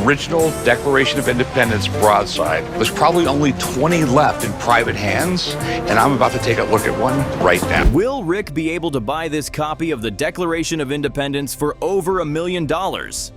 original Declaration of Independence broadside. There's probably only 20 left in private hands, and I'm about to take a look at one right now. Will Rick be able to buy this copy of the Declaration of Independence for over $1 million?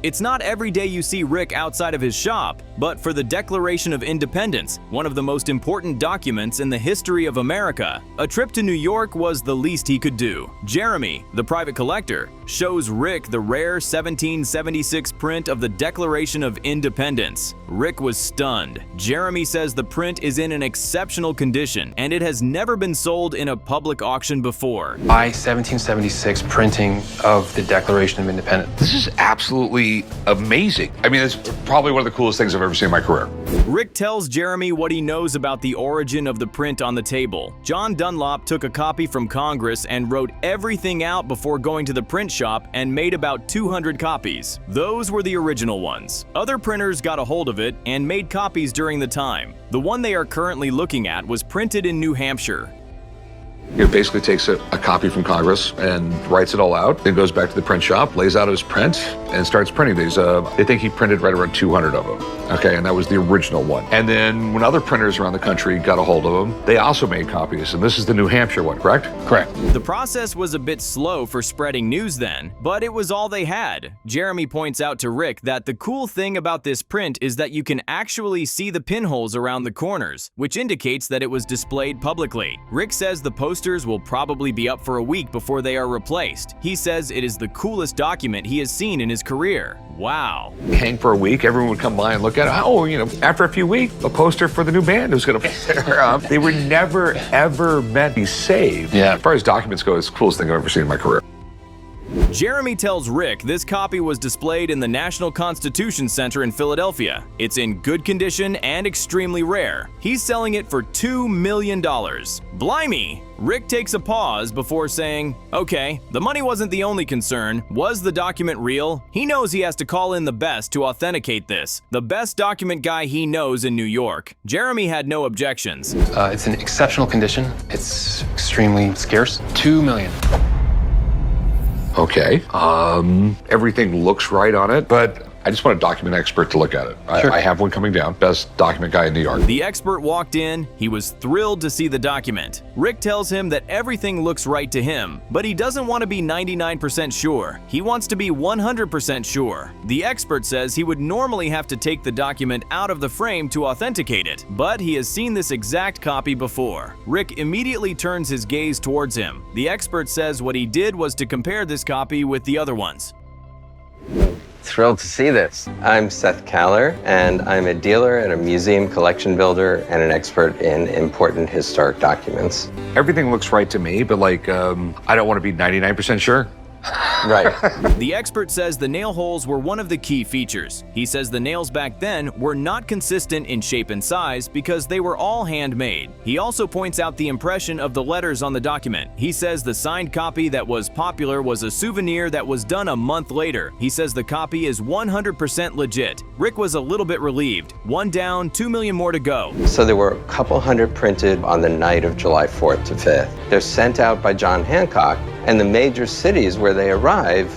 It's not every day you see Rick outside of his shop, but for the Declaration of Independence, one of the most important documents in the history of America, a trip to New York was the least he could do. Jeremy, the private collector, shows Rick the rare 1776 print of the Declaration of Independence. Rick was stunned. Jeremy says the print is in an exceptional condition and it has never been sold in a public auction before. By 1776 printing of the Declaration of Independence. This is absolutely amazing. I mean, it's probably one of the coolest things I've ever seen in my career. Rick tells Jeremy what he knows about the origin of the print on the table. John Dunlop took a copy from Congress and wrote everything out before going to the print shop and made about 200 copies. Those were the original ones. Other printers got a hold of it and made copies during the time. The one they are currently looking at was printed in New Hampshire. It basically takes a copy from Congress and writes it all out, then goes back to the print shop, lays out his print, and starts printing these. They think he printed right around 200 of them, okay, and that was the original one. And then when other printers around the country got a hold of them, they also made copies, and this is the New Hampshire one, correct? Correct. The process was a bit slow for spreading news then, but it was all they had. Jeremy points out to Rick that the cool thing about this print is that you can actually see the pinholes around the corners, which indicates that it was displayed publicly. Rick says the posters will probably be up for a week before they are replaced. He says it is the coolest document he has seen in his career. Wow. Hang for a week, everyone would come by and look at it. Oh, you know, after a few weeks, a poster for the new band was going to be there. They were never, ever meant to be saved. Yeah. As far as documents go, it's the coolest thing I've ever seen in my career. Jeremy tells Rick this copy was displayed in the National Constitution Center in Philadelphia. It's in good condition and extremely rare. He's selling it for $2 million. Blimey! Rick takes a pause before saying, okay, the money wasn't the only concern. Was the document real? He knows he has to call in the best to authenticate this. The best document guy he knows in New York. Jeremy had no objections. It's in exceptional condition. It's extremely scarce. $2 million. Okay. Everything looks right on it, but I just want a document expert to look at it. Sure. I have one coming down. Best document guy in New York. The expert walked in. He was thrilled to see the document. Rick tells him that everything looks right to him, but he doesn't want to be 99% sure. He wants to be 100% sure. The expert says he would normally have to take the document out of the frame to authenticate it, but he has seen this exact copy before. Rick immediately turns his gaze towards him. The expert says what he did was to compare this copy with the other ones. Thrilled to see this. I'm Seth Kaller, and I'm a dealer and a museum collection builder and an expert in important historic documents. Everything looks right to me, but I don't want to be 99% sure. Right. The expert says the nail holes were one of the key features. He says the nails back then were not consistent in shape and size because they were all handmade. He also points out the impression of the letters on the document. He says the signed copy that was popular was a souvenir that was done a month later. He says the copy is 100% legit. Rick was a little bit relieved. One down, 2 million more to go. So there were a couple hundred printed on the night of July 4th to 5th. They're sent out by John Hancock, and the major cities where they arrive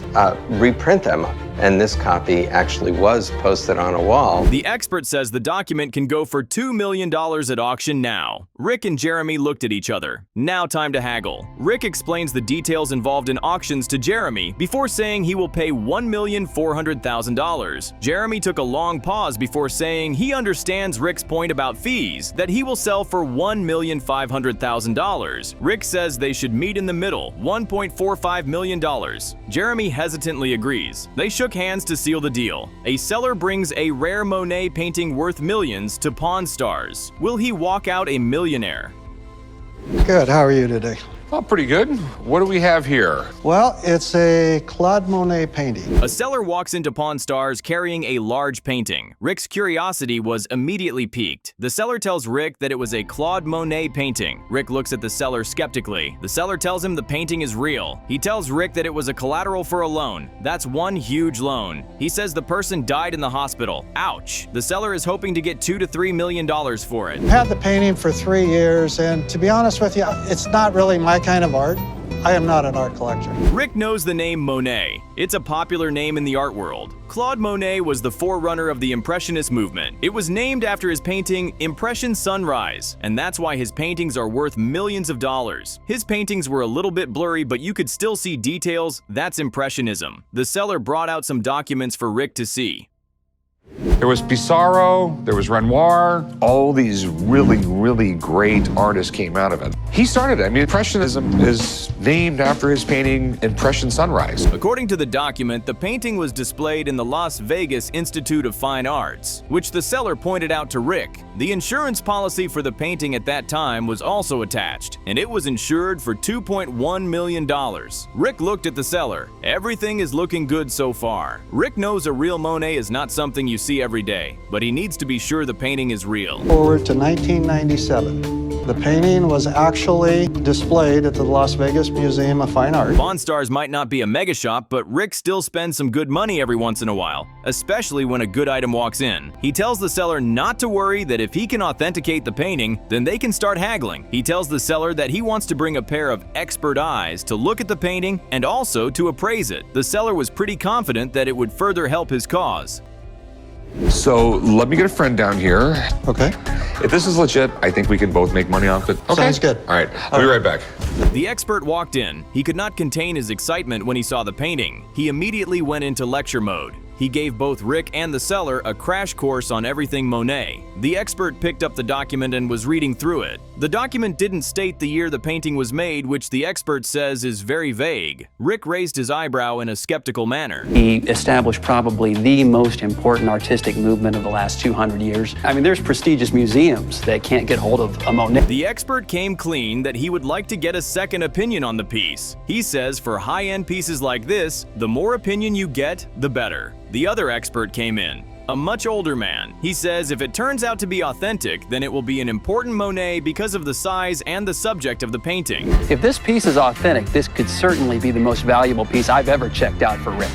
reprint them. And this copy actually was posted on a wall. The expert says the document can go for $2 million at auction now. Rick and Jeremy looked at each other. Now time to haggle. Rick explains the details involved in auctions to Jeremy before saying he will pay $1,400,000. Jeremy took a long pause before saying he understands Rick's point about fees, that he will sell for $1,500,000. Rick says they should meet in the middle, $1.45 million. Jeremy hesitantly agrees. They shook hands to seal the deal. A seller brings a rare Monet painting worth millions to Pawn Stars. Will he walk out a millionaire? Good, how are you today? Oh, pretty good. What do we have here? Well, it's a Claude Monet painting. A seller walks into Pawn Stars carrying a large painting. Rick's curiosity was immediately piqued. The seller tells Rick that it was a Claude Monet painting. Rick looks at the seller skeptically. The seller tells him the painting is real. He tells Rick that it was a collateral for a loan. That's one huge loan. He says the person died in the hospital. Ouch. The seller is hoping to get $2 to $3 million for it. I've had the painting for 3 years, and to be honest with you, it's not really my kind of art. I am not an art collector. Rick knows the name Monet. It's a popular name in the art world. Claude Monet was the forerunner of the Impressionist movement. It was named after his painting Impression Sunrise, and that's why his paintings are worth millions of dollars. His paintings were a little bit blurry, but you could still see details. That's Impressionism. The seller brought out some documents for Rick to see. There was Pissarro, there was Renoir. All these really great artists came out of it. He started it. I mean, Impressionism is named after his painting Impression Sunrise. According to the document, the painting was displayed in the Las Vegas Institute of Fine Arts, which the seller pointed out to Rick. The insurance policy for the painting at that time was also attached, and it was insured for $2.1 million. Rick looked at the seller. Everything is looking good so far. Rick knows a real Monet is not something you see every day, but he needs to be sure the painting is real. Forward to 1997. The painting was actually displayed at the Las Vegas Museum of Fine Art. Pawn Stars might not be a mega shop, but Rick still spends some good money every once in a while, especially when a good item walks in. He tells the seller not to worry, that if he can authenticate the painting, then they can start haggling. He tells the seller that he wants to bring a pair of expert eyes to look at the painting and also to appraise it. The seller was pretty confident that it would further help his cause. So let me get a friend down here. Okay. If this is legit, I think we can both make money off it. Okay. Sounds good. All right, I'll be right back. The expert walked in. He could not contain his excitement when he saw the painting. He immediately went into lecture mode. He gave both Rick and the seller a crash course on everything Monet. The expert picked up the document and was reading through it. The document didn't state the year the painting was made, which the expert says is very vague. Rick raised his eyebrow in a skeptical manner. He established probably the most important artistic movement of the last 200 years. I mean, there's prestigious museums that can't get hold of a Monet. The expert came clean that he would like to get a second opinion on the piece. He says for high-end pieces like this, the more opinion you get, the better. The other expert came in, a much older man. He says if it turns out to be authentic, then it will be an important Monet because of the size and the subject of the painting. If this piece is authentic, this could certainly be the most valuable piece I've ever checked out for Rick.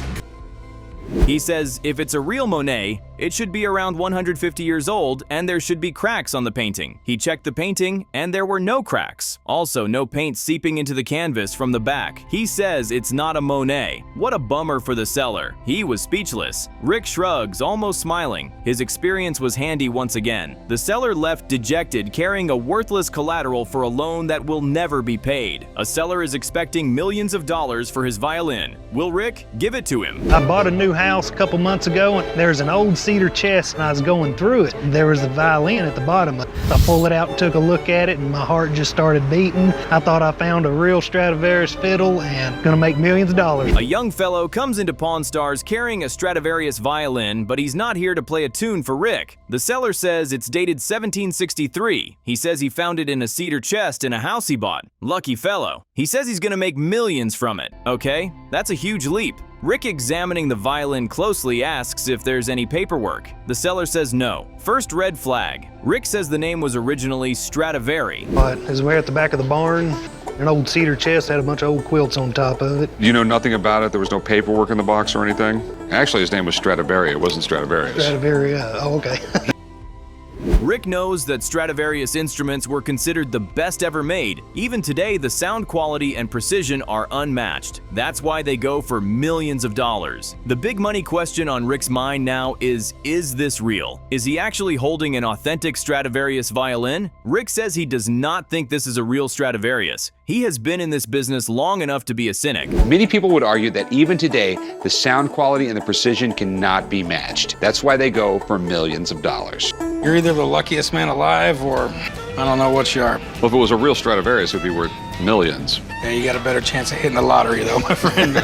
He says if it's a real Monet, it should be around 150 years old and there should be cracks on the painting. He checked the painting and there were no cracks. Also, no paint seeping into the canvas from the back. He says it's not a Monet. What a bummer for the seller. He was speechless. Rick shrugs, almost smiling. His experience was handy once again. The seller left dejected, carrying a worthless collateral for a loan that will never be paid. A seller is expecting millions of dollars for his violin. Will Rick give it to him? I bought a new house a couple months ago, and there's an old cedar chest, and I was going through it. There was a violin at the bottom. I pulled it out and took a look at it, and my heart just started beating. I thought I found a real Stradivarius fiddle and gonna make millions of dollars. A young fellow comes into Pawn Stars carrying a Stradivarius violin, but he's not here to play a tune for Rick. The seller says it's dated 1763. He says he found it in a cedar chest in a house he bought. Lucky fellow. He says he's gonna make millions from it. Okay, that's a huge leap. Rick, examining the violin closely, asks if there's any paperwork. The seller says no. First red flag. Rick says the name was originally Stradivari. But as we're at the back of the barn, an old cedar chest had a bunch of old quilts on top of it. You know nothing about it? There was no paperwork in the box or anything? Actually, his name was Stradivarius. It wasn't Stradivarius. Stradivarius, oh, okay. Rick knows that Stradivarius instruments were considered the best ever made. Even today, the sound quality and precision are unmatched. That's why they go for millions of dollars. The big money question on Rick's mind now is this real? Is he actually holding an authentic Stradivarius violin? Rick says he does not think this is a real Stradivarius. He has been in this business long enough to be a cynic. Many people would argue that even today, the sound quality and the precision cannot be matched. That's why they go for millions of dollars. You're either the luckiest man alive or I don't know what you are. Well, if it was a real Stradivarius, it would be worth millions. Yeah, you got a better chance of hitting the lottery though, my friend.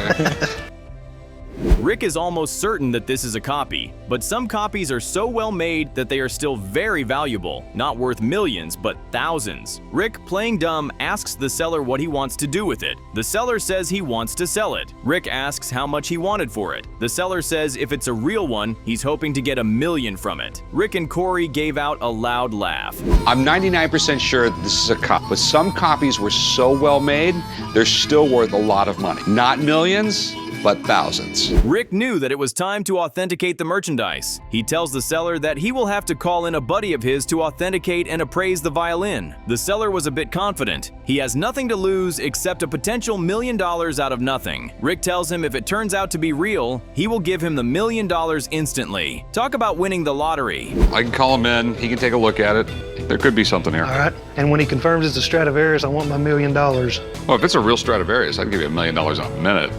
Rick is almost certain that this is a copy, but some copies are so well made that they are still very valuable, not worth millions, but thousands. Rick, playing dumb, asks the seller what he wants to do with it. The seller says he wants to sell it. Rick asks how much he wanted for it. The seller says if it's a real one, he's hoping to get $1 million from it. Rick and Corey gave out a loud laugh. I'm 99% sure that this is a copy, but some copies were so well made, they're still worth a lot of money. Not millions, but thousands. Rick knew that it was time to authenticate the merchandise. He tells the seller that he will have to call in a buddy of his to authenticate and appraise the violin. The seller was a bit confident. He has nothing to lose except a potential $1 million out of nothing. Rick tells him if it turns out to be real, he will give him the $1 million instantly. Talk about winning the lottery. I can call him in, he can take a look at it. There could be something here. All right. And when he confirms it's a Stradivarius, I want my $1 million. Well, if it's a real Stradivarius, I'd give you $1 million in a minute.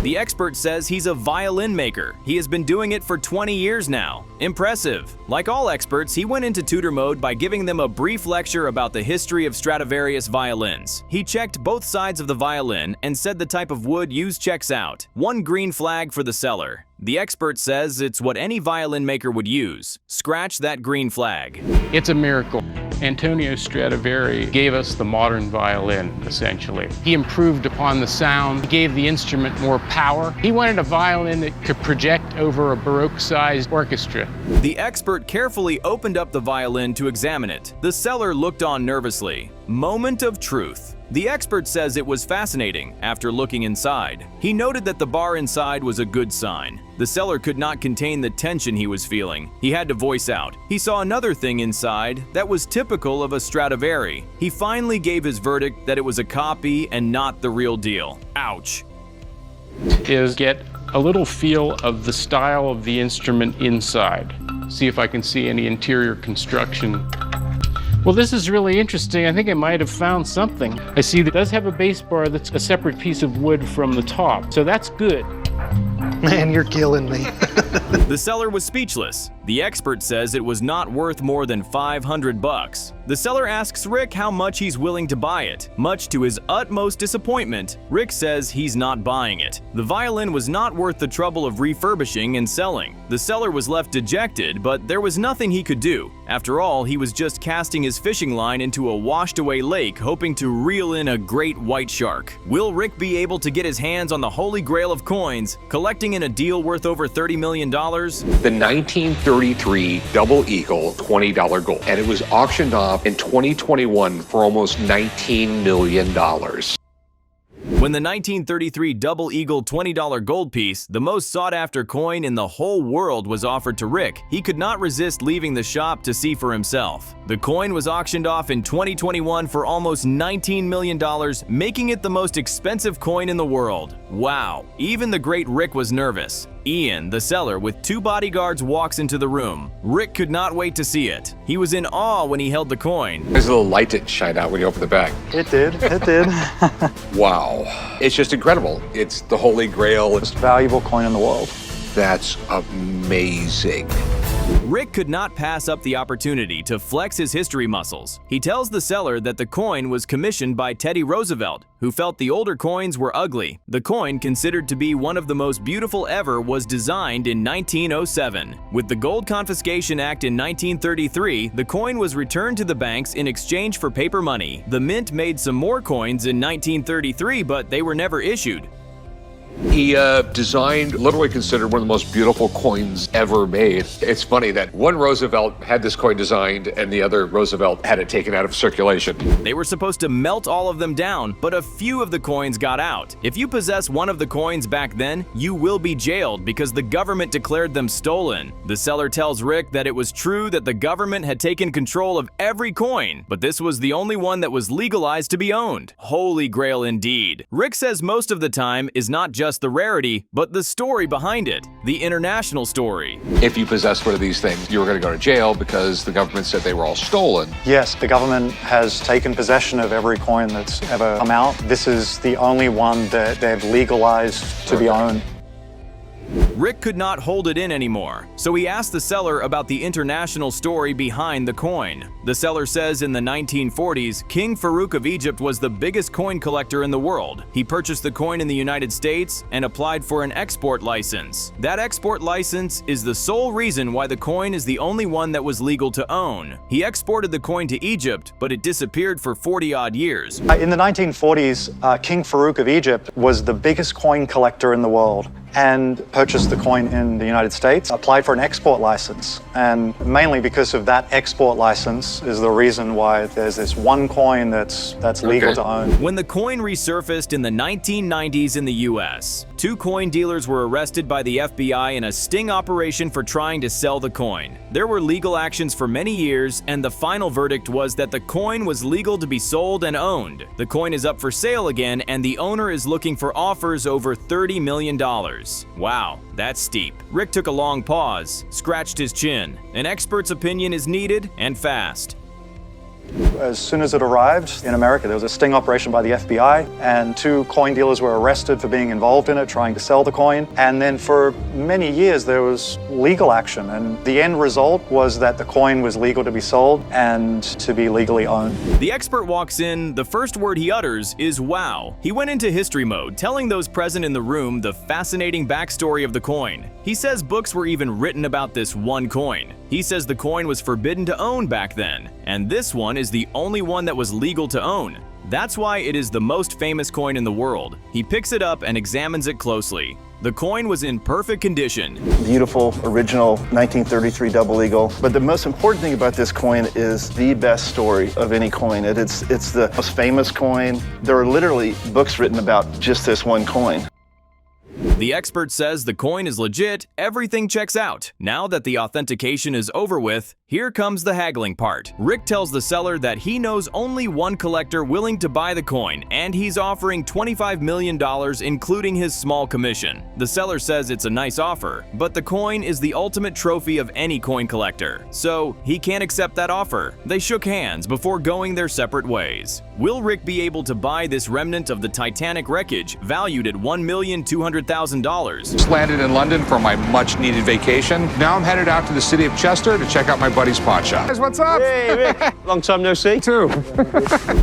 The expert says he's a violin maker. He has been doing it for 20 years now. Impressive. Like all experts, he went into tutor mode by giving them a brief lecture about the history of Stradivarius violins. He checked both sides of the violin and said the type of wood used checks out. One green flag for the seller. The expert says it's what any violin maker would use. Scratch that green flag. It's a miracle. Antonio Stradivari gave us the modern violin, essentially. He improved upon the sound, he gave the instrument more power. He wanted a violin that could project over a Baroque-sized orchestra. The expert carefully opened up the violin to examine it. The seller looked on nervously. Moment of truth. The expert says it was fascinating after looking inside. He noted that the bar inside was a good sign. The seller could not contain the tension he was feeling. He had to voice out. He saw another thing inside that was typical of a Stradivari. He finally gave his verdict that it was a copy and not the real deal. Ouch. Is get a little feel of the style of the instrument inside. See if I can see any interior construction. Well, this is really interesting. I think I might have found something. I see that it does have a bass bar that's a separate piece of wood from the top, so that's good. Man, you're killing me. The seller was speechless. The expert says it was not worth more than $500. The seller asks Rick how much he's willing to buy it. Much to his utmost disappointment, Rick says he's not buying it. The violin was not worth the trouble of refurbishing and selling. The seller was left dejected, but there was nothing he could do. After all, he was just casting his fishing line into a washed-away lake, hoping to reel in a great white shark. Will Rick be able to get his hands on the holy grail of coins, collecting in a deal worth over $30 million? The 1933 Double Eagle $20 gold, and it was auctioned off in 2021 for almost $19 million. When the 1933 Double Eagle $20 gold piece, the most sought-after coin in the whole world, was offered to Rick, he could not resist leaving the shop to see for himself. The coin was auctioned off in 2021 for almost $19 million, making it the most expensive coin in the world. Wow, even the great Rick was nervous. Ian, the seller, with 2 bodyguards, walks into the room. Rick could not wait to see it. He was in awe when he held the coin. There's a little light that shined out when you open the bag. It did. It did. Wow. It's just incredible. It's the Holy Grail. Most valuable coin in the world. That's amazing. Rick could not pass up the opportunity to flex his history muscles. He tells the seller that the coin was commissioned by Teddy Roosevelt, who felt the older coins were ugly. The coin, considered to be one of the most beautiful ever, was designed in 1907. With the Gold Confiscation Act in 1933, the coin was returned to the banks in exchange for paper money. The mint made some more coins in 1933, but they were never issued. He designed, literally considered one of the most beautiful coins ever made. It's funny that one Roosevelt had this coin designed and the other Roosevelt had it taken out of circulation. They were supposed to melt all of them down, but a few of the coins got out. If you possess one of the coins back then, you will be jailed because the government declared them stolen. The seller tells Rick that it was true that the government had taken control of every coin, but this was the only one that was legalized to be owned. Holy Grail indeed. Rick says most of the time is not just the rarity, but the story behind it, the international story. If you possessed one of these things, you were going to go to jail because the government said they were all stolen. Yes, the government has taken possession of every coin that's ever come out. This is the only one that they've legalized to be owned. Rick could not hold it in anymore, so he asked the seller about the international story behind the coin. The seller says in the 1940s, King Farouk of Egypt was the biggest coin collector in the world. He purchased the coin in the United States and applied for an export license. That export license is the sole reason why the coin is the only one that was legal to own. He exported the coin to Egypt, but it disappeared for 40-odd years. In the 1940s, King Farouk of Egypt was the biggest coin collector in the world. and purchased the coin in the United States, applied for an export license. And mainly because of that export license is the reason why there's this one coin that's legal to own. When the coin resurfaced in the 1990s in the US, 2 coin dealers were arrested by the FBI in a sting operation for trying to sell the coin. There were legal actions for many years, and the final verdict was that the coin was legal to be sold and owned. The coin is up for sale again, and the owner is looking for offers over $30 million. Wow, that's steep. Rick took a long pause, scratched his chin. An expert's opinion is needed, and fast. As soon as it arrived in America, there was a sting operation by the FBI, and 2 coin dealers were arrested for being involved in it, trying to sell the coin. And then for many years, there was legal action, and the end result was that the coin was legal to be sold and to be legally owned. The expert walks in, the first word he utters is wow. He went into history mode, telling those present in the room the fascinating backstory of the coin. He says books were even written about this one coin. He says the coin was forbidden to own back then, and this one is the only one that was legal to own. That's why it is the most famous coin in the world. He picks it up and examines it closely. The coin was in perfect condition. Beautiful, original 1933 double eagle. But the most important thing about this coin is the best story of any coin. It's the most famous coin. There are literally books written about just this one coin. The expert says the coin is legit, everything checks out. Now that the authentication is over with, here comes the haggling part. Rick tells the seller that he knows only one collector willing to buy the coin, and he's offering $25 million including his small commission. The seller says it's a nice offer, but the coin is the ultimate trophy of any coin collector, so he can't accept that offer. They shook hands before going their separate ways. Will Rick be able to buy this remnant of the Titanic wreckage valued at $1,200,000? Just landed in London for my much-needed vacation. Now I'm headed out to the city of Chester to check out my buddy's pawn shop. Guys, what's up? Hey, Rick. Long time no see. Too.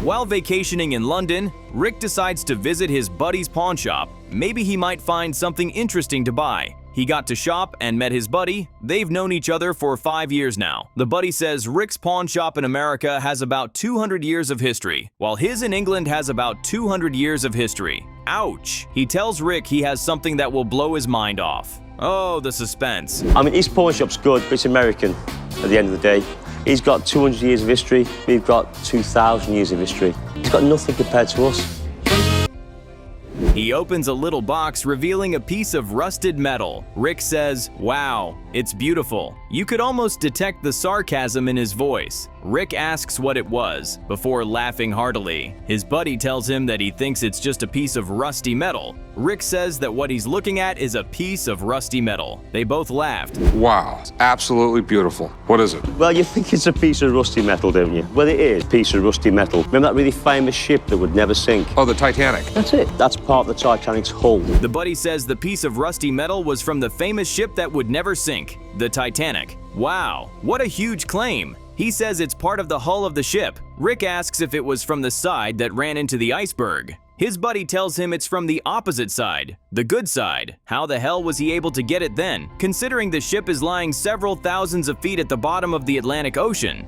While vacationing in London, Rick decides to visit his buddy's pawn shop. Maybe he might find something interesting to buy. He got to shop and met his buddy. They've known each other for 5 years now. The buddy says Rick's pawn shop in America has about 200 years of history, while his in England has about 200 years of history. Ouch! He tells Rick he has something that will blow his mind off. Oh, the suspense. I mean, his pawn shop's good, but it's American at the end of the day. He's got 200 years of history. We've got 2,000 years of history. He's got nothing compared to us. He opens a little box revealing a piece of rusted metal. Rick says, "Wow, it's beautiful." You could almost detect the sarcasm in his voice. Rick asks what it was, before laughing heartily. His buddy tells him that he thinks it's just a piece of rusty metal. Rick says that what he's looking at is a piece of rusty metal. They both laughed. Wow, it's absolutely beautiful. What is it? Well, you think it's a piece of rusty metal, don't you? Well, it is a piece of rusty metal. Remember that really famous ship that would never sink? Oh, the Titanic. That's it. That's part of the Titanic's hull. The buddy says the piece of rusty metal was from the famous ship that would never sink, the Titanic. Wow, what a huge claim. He says it's part of the hull of the ship. Rick asks if it was from the side that ran into the iceberg. His buddy tells him it's from the opposite side, the good side. How the hell was he able to get it then, considering the ship is lying several thousands of feet at the bottom of the Atlantic Ocean?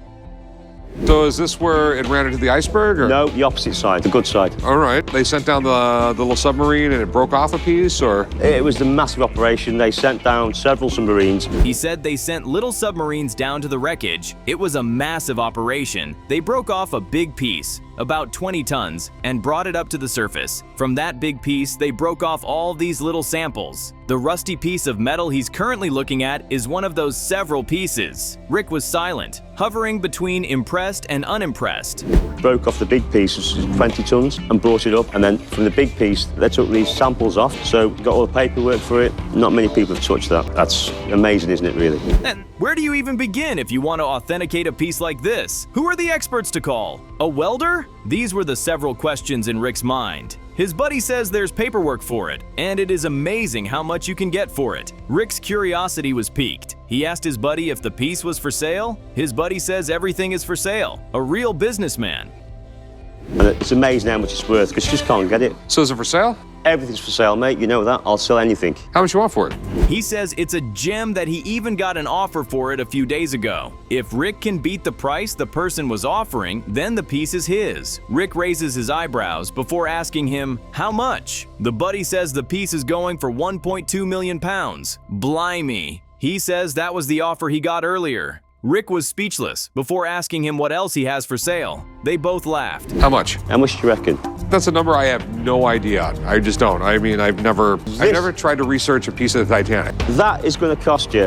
So is this where it ran into the iceberg? Or? No, the opposite side, the good side. All right. They sent down the little submarine and it broke off a piece, or? It was a massive operation. They sent down several submarines. He said they sent little submarines down to the wreckage. It was a massive operation. They broke off a big piece, about 20 tons, and brought it up to the surface. From that big piece, they broke off all these little samples. The rusty piece of metal he's currently looking at is one of those several pieces. Rick was silent, hovering between impressed and unimpressed. Broke off the big piece, which is 20 tons, and brought it up. And then from the big piece, they took these samples off. So got all the paperwork for it. Not many people have touched that. That's amazing, isn't it, really? And where do you even begin if you want to authenticate a piece like this? Who are the experts to call? A welder? These were the several questions in Rick's mind. His buddy says there's paperwork for it, and it is amazing how much you can get for it. Rick's curiosity was piqued. He asked his buddy if the piece was for sale. His buddy says everything is for sale. A real businessman. And it's amazing how much it's worth, because you just can't get it. So is it for sale? Everything's for sale, mate. You know that. I'll sell anything. How much you want for it? He says it's a gem that he even got an offer for it a few days ago. If Rick can beat the price the person was offering, then the piece is his. Rick raises his eyebrows before asking him, how much? The buddy says the piece is going for 1.2 million pounds. Blimey. He says that was the offer he got earlier. Rick was speechless before asking him what else he has for sale. They both laughed. How much? How much do you reckon? That's a number I have no idea on. I just don't. I mean, I've never tried to research a piece of the Titanic. That is going to cost you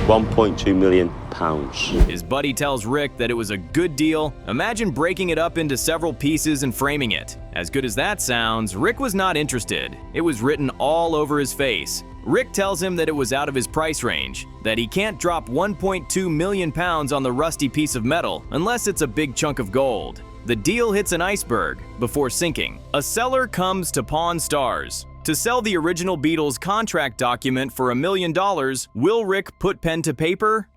1.2 million pounds. His buddy tells Rick that it was a good deal. Imagine breaking it up into several pieces and framing it. As good as that sounds, Rick was not interested. It was written all over his face. Rick tells him that it was out of his price range, that he can't drop 1.2 million pounds on the rusty piece of metal unless it's a big chunk of gold. The deal hits an iceberg before sinking. A seller comes to Pawn Stars to sell the original Beatles contract document for $1 million. Will Rick put pen to paper?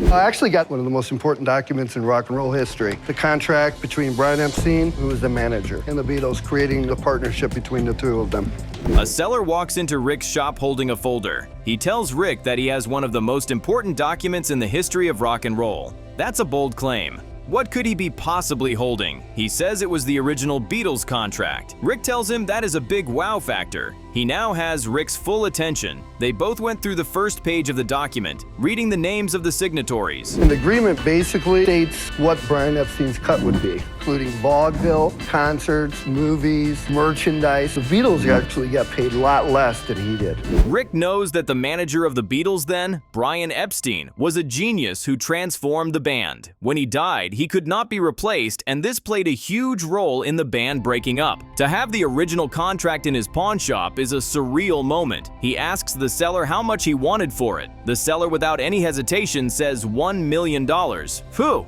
I actually got one of the most important documents in rock and roll history. The contract between Brian Epstein, who was the manager, and the Beatles, creating the partnership between the two of them. A seller walks into Rick's shop holding a folder. He tells Rick that he has one of the most important documents in the history of rock and roll. That's a bold claim. What could he be possibly holding? He says it was the original Beatles contract. Rick tells him that is a big wow factor. He now has Rick's full attention. They both went through the first page of the document, reading the names of the signatories. And the agreement basically states what Brian Epstein's cut would be, including vaudeville, concerts, movies, merchandise. The Beatles actually got paid a lot less than he did. Rick knows that the manager of the Beatles then, Brian Epstein, was a genius who transformed the band. When he died, he could not be replaced, and this played a huge role in the band breaking up. To have the original contract in his pawn shop is a surreal moment. He asks the seller how much he wanted for it. The seller, without any hesitation, says $1 million. Phew!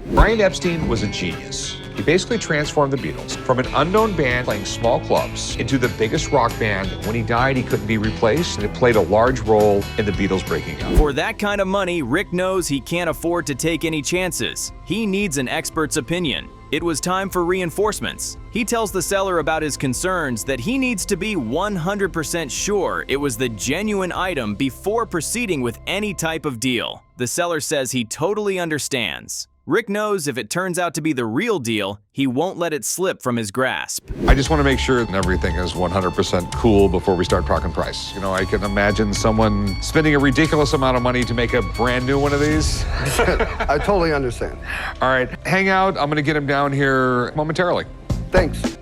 Brian Epstein was a genius. He basically transformed the Beatles from an unknown band playing small clubs into the biggest rock band. When he died, he couldn't be replaced, and it played a large role in the Beatles breaking up. For that kind of money, Rick knows he can't afford to take any chances. He needs an expert's opinion. It was time for reinforcements. He tells the seller about his concerns that he needs to be 100% sure it was the genuine item before proceeding with any type of deal. The seller says he totally understands. Rick knows if it turns out to be the real deal, he won't let it slip from his grasp. I just want to make sure that everything is 100% cool before we start talking price. You know, I can imagine someone spending a ridiculous amount of money to make a brand new one of these. I totally understand. All right, hang out. I'm going to get him down here momentarily. Thanks.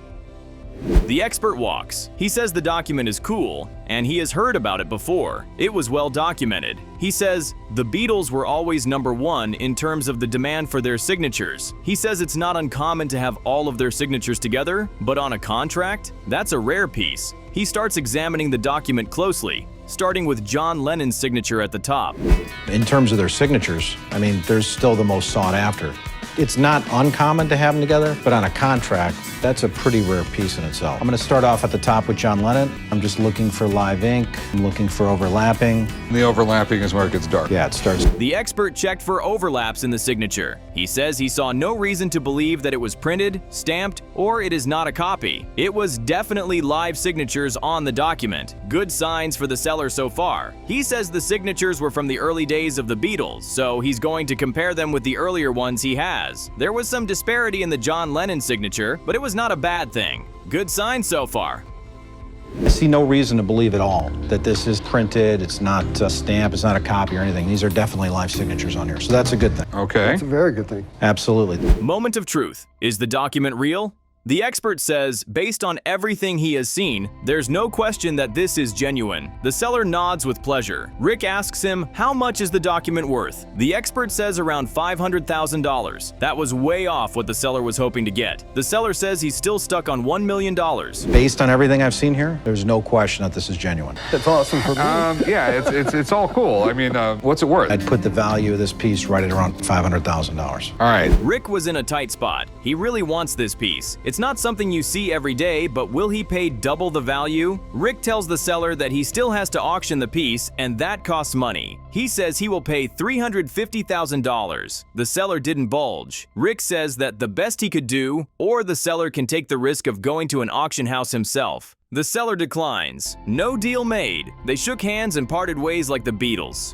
The expert walks. He says the document is cool, and he has heard about it before. It was well documented. He says, the Beatles were always #1 in terms of the demand for their signatures. He says it's not uncommon to have all of their signatures together, but on a contract, that's a rare piece. He starts examining the document closely, starting with John Lennon's signature at the top. In terms of their signatures, I mean, they're still the most sought after. It's not uncommon to have them together, but on a contract, that's a pretty rare piece in itself. I'm going to start off at the top with John Lennon. I'm just looking for live ink. I'm looking for overlapping. The overlapping is where it gets dark. Yeah, it starts. The expert checked for overlaps in the signature. He says he saw no reason to believe that it was printed, stamped, or it is not a copy. It was definitely live signatures on the document. Good signs for the seller so far. He says the signatures were from the early days of the Beatles, so he's going to compare them with the earlier ones he has. There was some disparity in the John Lennon signature, but it was not a bad thing. Good sign so far. I see no reason to believe at all that this is printed, it's not a stamp, it's not a copy or anything. These are definitely live signatures on here, so that's a good thing. Okay. That's a very good thing. Absolutely. Moment of truth. Is the document real? The expert says, based on everything he has seen, there's no question that this is genuine. The seller nods with pleasure. Rick asks him, how much is the document worth? The expert says around $500,000. That was way off what the seller was hoping to get. The seller says he's still stuck on $1 million. Based on everything I've seen here, there's no question that this is genuine. That's awesome for me. Yeah, it's all cool. I mean, what's it worth? I'd put the value of this piece right at around $500,000. All right. Rick was in a tight spot. He really wants this piece. It's not something you see every day, but will he pay double the value? Rick tells the seller that he still has to auction the piece, and that costs money. He says he will pay $350,000. The seller didn't bulge. Rick says that the best he could do, or the seller can take the risk of going to an auction house himself. The seller declines. No deal made. They shook hands and parted ways like the Beatles.